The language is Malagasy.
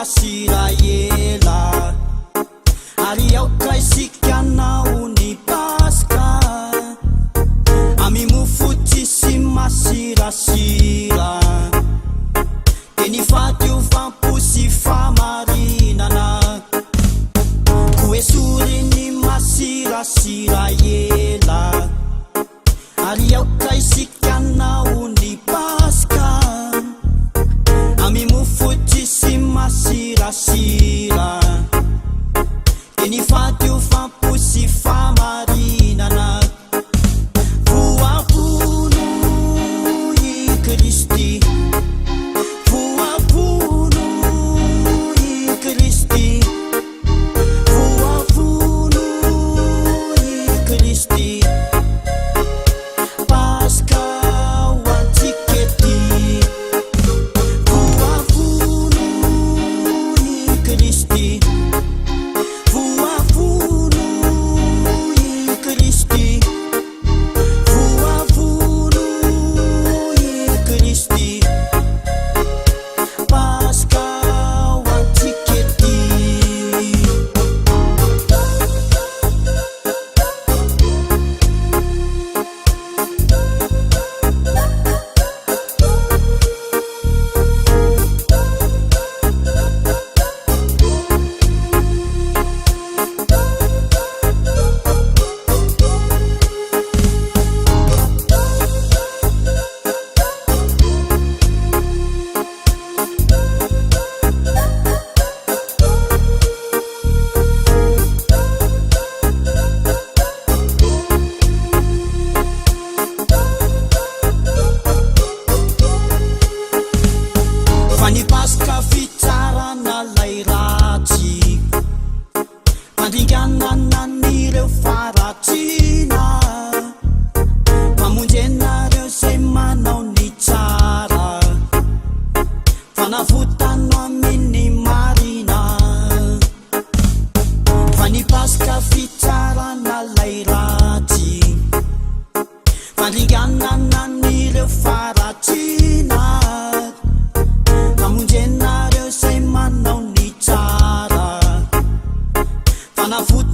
Siraela ary aoka isikanao ny paska amimofoti sy masirasira de ny fadiovampo sy famarinana koesory ny masirasira ela ary aoka isikanao ny paska amimofoti sy masirasira eny fadiovampo sy famarinana voapono i Kristy voapono i Kristy voapono i Kristy paska ho antikety Fany paska fitsarana lay ratsy mandringanana nireo faratsina mamonjenareo zay manao ny tsara fanavotano amin'ny marina fany paska fitsarana lay ratsy mandringanana nireo faratsina mamonjenareo zay manao ny tsara fanavotano